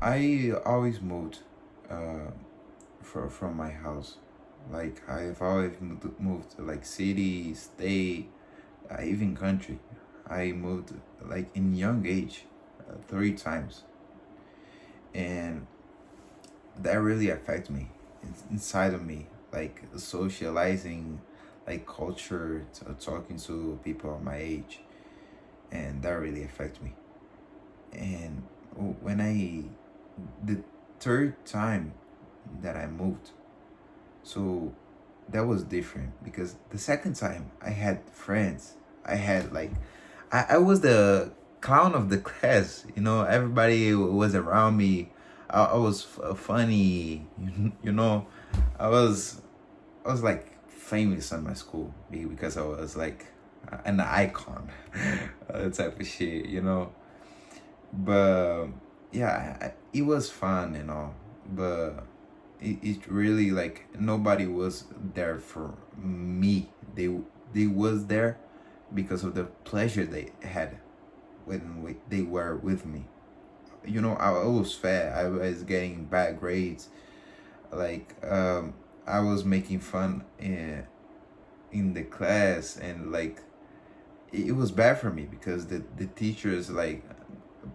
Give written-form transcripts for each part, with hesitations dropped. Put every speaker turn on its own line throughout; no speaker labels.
I always moved uh, from my house. Like I've always moved to like city, state, even country. I moved like in young age, 3 times, and that really affected me inside of me. Like socializing, like culture, talking to people of my age, and that really affected me. And when the third time that I moved, so that was different because the second time I had friends. I had like I was the clown of the class. Everybody was around me. I was funny. You know, I was I was like famous in my school because I was like an icon, type of shit. But yeah, it was fun and all, but it really like nobody was there for me. They was there because of the pleasure they had when they were with me. I was fat. I was getting bad grades. Like I was making fun in the class, and like it was bad for me because the teachers like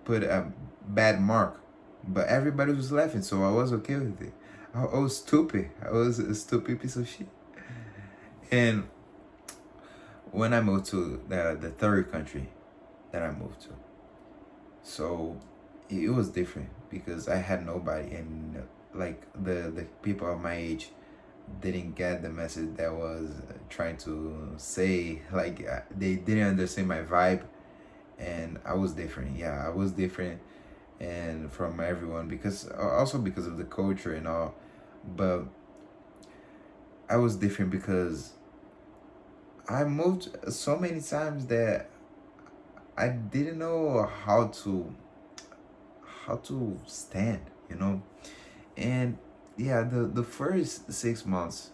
put a bad mark, but everybody was laughing, so I was okay with it. I was stupid. I was a stupid piece of shit. And when I moved to the third country that I moved to, so it was different because I had nobody, and like the people of my age didn't get the message that was trying to say. Like they didn't understand my vibe, and I was different. Yeah, I was different, and from everyone because also because of the culture and all, but I was different because I moved so many times that I didn't know how to stand, and yeah, the first 6 months,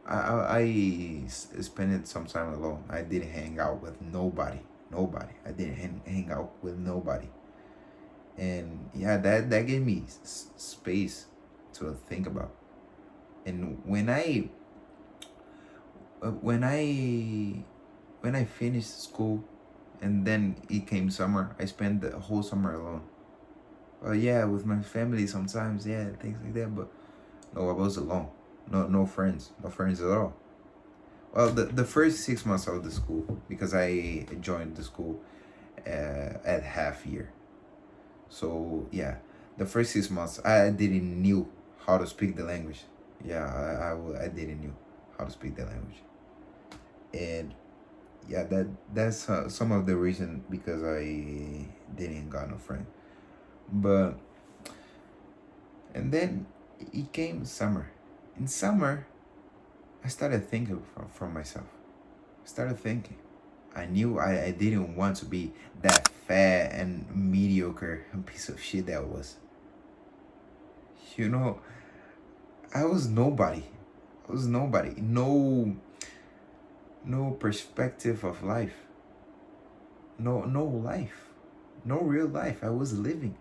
I spent it some time alone. I didn't hang out with nobody. I didn't hang out with nobody, and yeah, that gave me space to think about. And when I finished school, and then it came summer, I spent the whole summer alone. Yeah, with my family sometimes, yeah, things like that. But no, I was alone. No friends, no friends at all. Well, the first 6 months of the school, because I joined the school at half year. So yeah, the first 6 months I didn't knew how to speak the language. Yeah, I didn't knew how to speak the language, and yeah, that's some of the reason because I didn't got no friend. But and then it came summer. In summer, I started thinking from myself. I started thinking. I knew I didn't want to be that fat and mediocre piece of shit that was. You know, I was nobody. I was nobody. No perspective of life. No life. No real life. I was living,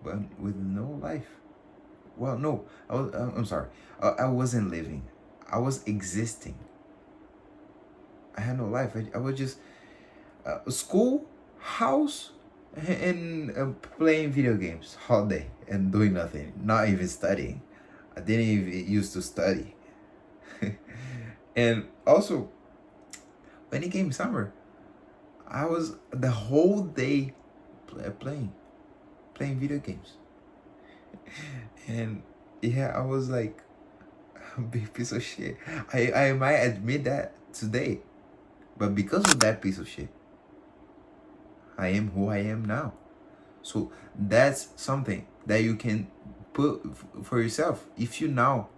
but with no life. Well, no, I'm sorry. I wasn't living. I was existing. I had no life. I was just school, house, and playing video games all day and doing nothing. Not even studying. I didn't even used to study. And also, when it came summer, I was the whole day playing video games. And yeah, I was like a big piece of shit. I might admit that today. But because of that piece of shit, I am who I am now. So that's something that you can put for yourself. If you now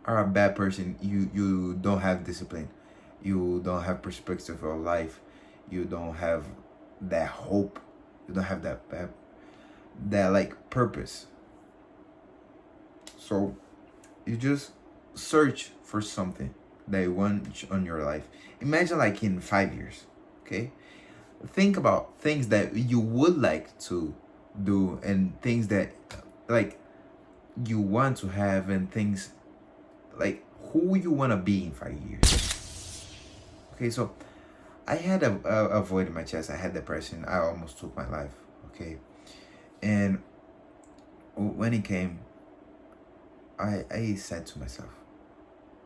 are a bad person, you don't have discipline, you don't have perspective of life, you don't have that hope, you don't have that like purpose. So you just search for something that you want on your life. Imagine like in 5 years, okay? Think about things that you would like to do, and things that like you want to have, and things like who you want to be in 5 years. Okay, so I had a void in my chest. I had depression. I almost took my life. Okay, and when it came, I said to myself,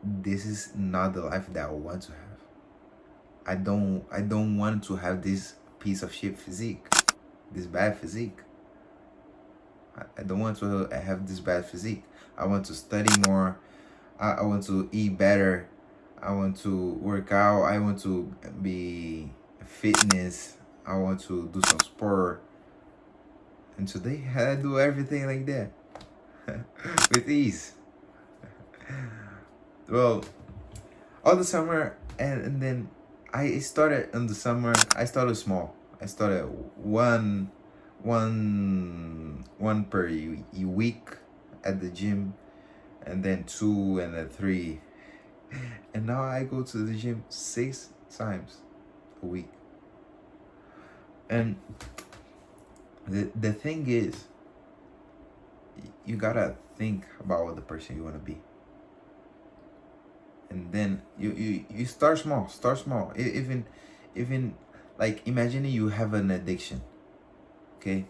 this is not the life that I want to have. I don't want to have this piece of shit physique, this bad physique. I don't want to have this bad physique. I want to study more. I want to eat better. I want to work out. I want to be fitness. I want to do some sport. And today I do everything like that with ease. Well, all the summer, and then I started in the summer. I started small. I started one per week at the gym, and then two, and then three, and now I go to the gym 6 times a week. And the thing is, you gotta think about what the person you wanna be, and then you start small. Start small. Even like imagining you have an addiction. Okay,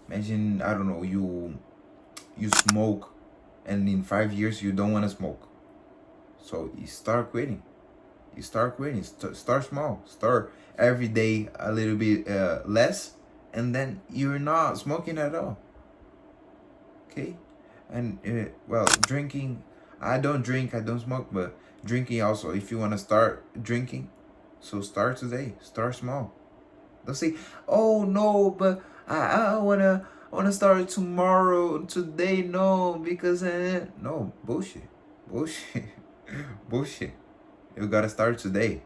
imagine, I don't know, you smoke, and in 5 years you don't want to smoke, so you start quitting. Start small. Start every day a little bit less, and then you're not smoking at all. Okay, and well, drinking, I don't drink, I don't smoke, but drinking also, if you want to start drinking, so start today. Start small. Don't say, oh no, but I wanna start tomorrow. Today, no, because no, bullshit, bullshit. You gotta start today.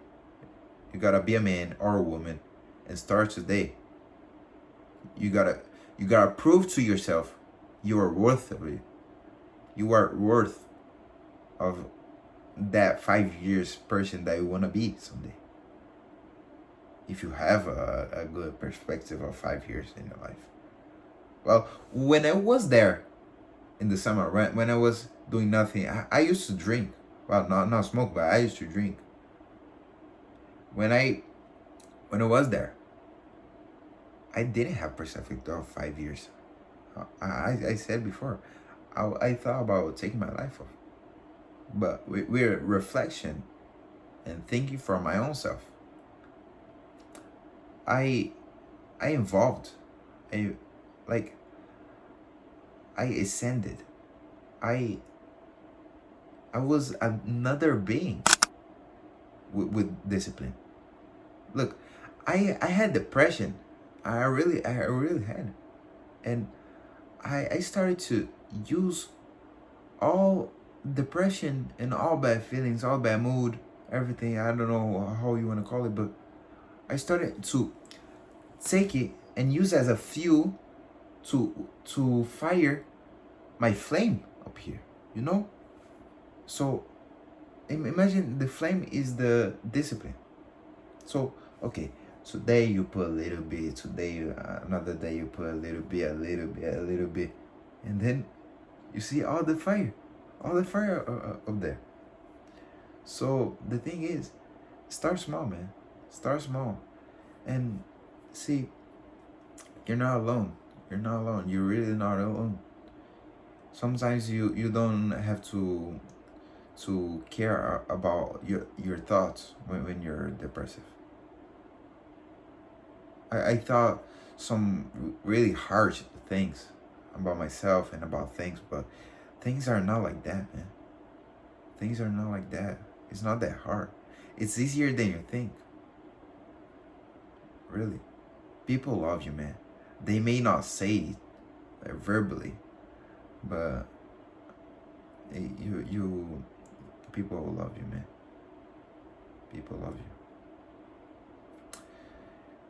You gotta be a man or a woman and start today. You gotta prove to yourself you are worth of it. You are worth of that 5 years person that you wanna be someday. If you have a good perspective of 5 years in your life. Well, when I was there in the summer, when I was doing nothing, I used to drink. Well, not smoke, but I used to drink. When I was there, I didn't have perspective of 5 years. I said before, I thought about taking my life off. But with reflection and thinking for my own self, I evolved. I like I ascended. I was another being with discipline. Look, I had depression. I really had, and I started to use all depression and all bad feelings, all bad mood, everything. I don't know how you want to call it, but I started to take it and use as a fuel to fire my flame up here, you know. So imagine the flame is the discipline. So okay, today you put a little bit, today another day you put a little bit, and then you see all the fire up there. So the thing is, start small, man. Start small, and see, you're not alone. You're not alone. You're really not alone. Sometimes you don't have to care about your thoughts when you're depressive. I thought some really harsh things about myself and about things, but things are not like that, man. Things are not like that. It's not that hard. It's easier than you think. Really. People love you, man. They may not say it verbally, but you people will love you, man. People love you.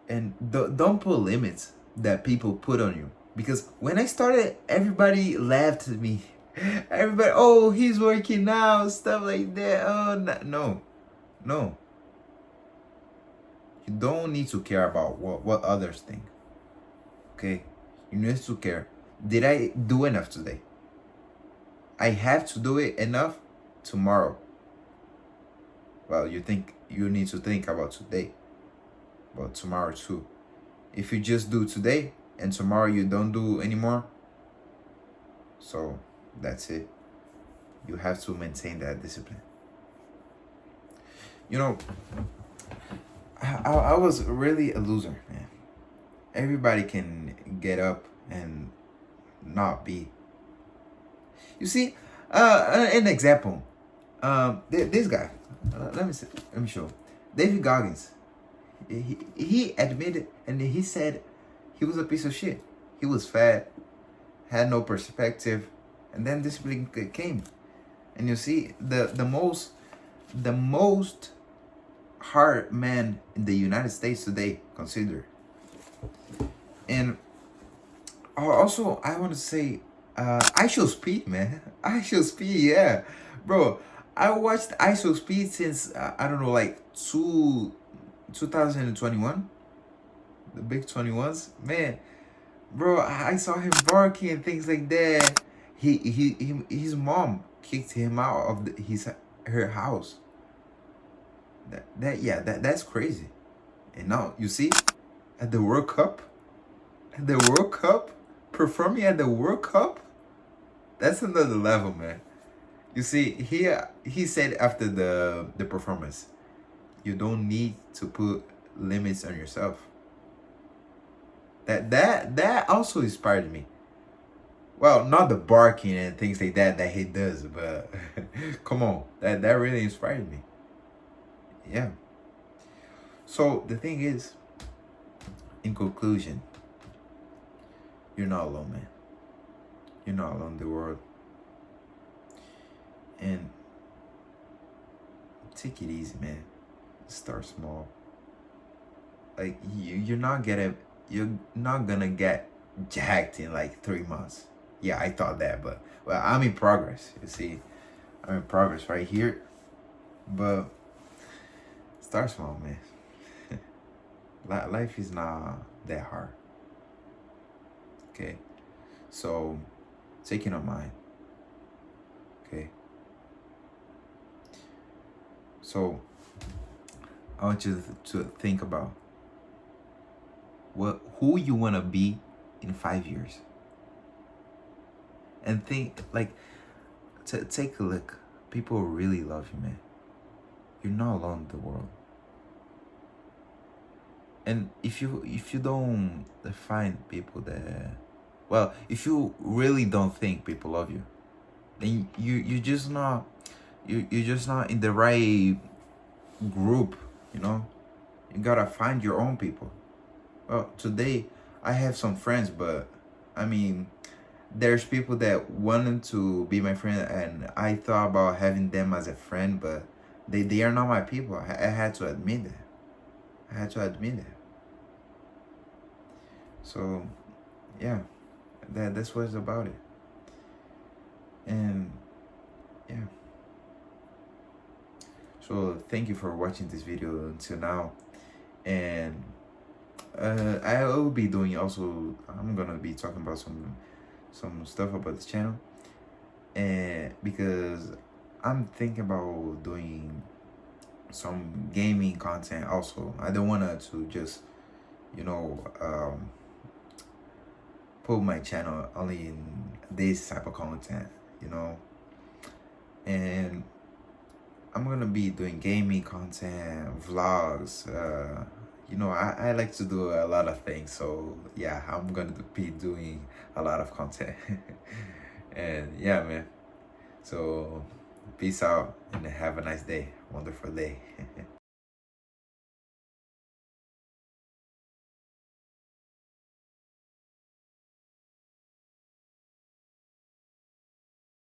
And don't put limits that people put on you, because when I started, everybody laughed at me. Everybody, oh, he's working out, stuff like that. Oh, no. You don't need to care about what others think. Okay, You need to care. Did I do enough today? I have to do it enough tomorrow. Well, you need to think about today, but tomorrow too. If you just do today and tomorrow you don't do anymore, so that's it. You have to maintain that discipline. You know, I was really a loser, man. Everybody can get up and not be. You see, an example. This guy. Let me show. David Goggins. He admitted and he said he was a piece of shit. He was fat, had no perspective, and then discipline came. And you see, the most hard man in the United States today, consider. And also, I want to say, IShowSpeed, man. IShowSpeed, yeah, bro. I watched IShowSpeed since I don't know, like 2021, the big 21s, man. Bro, I saw him barking and things like that. His mom kicked him out of her house. That's crazy. And now you see, at the World Cup, performing at the World Cup, that's another level, man. You see, he said after the performance, you don't need to put limits on yourself. That also inspired me. Well, not the barking and things like that he does, but come on, that really inspired me. Yeah. So the thing is, in conclusion, you're not alone, man. You're not alone in the world. And take it easy, man. Start small. Like you're not gonna get jacked in like 3 months. Yeah, I thought that, but well, I'm in progress. You see, I'm in progress right here. But start small, man. Life is not that hard. Okay, so take it on mind. Okay. So I want you to think about who you want to be in 5 years, and think like take a look. People really love you, man. You're not alone in the world. And if you don't find people that, well, if you really don't think people love you, then you're just not in the right group. You gotta find your own people. Well, today I have some friends, but I mean, there's people that wanted to be my friend, and I thought about having them as a friend, but they are not my people. I had to admit that. So yeah, that's what's about it. And yeah. So thank you for watching this video until now. And I will be doing also, I'm gonna be talking about some stuff about the channel, and because I'm thinking about doing some gaming content also. I don't want to just put my channel only in this type of content, and I'm gonna be doing gaming content, vlogs. I like to do a lot of things, so yeah, I'm gonna be doing a lot of content. And yeah, man, so peace out and have a nice day, wonderful day.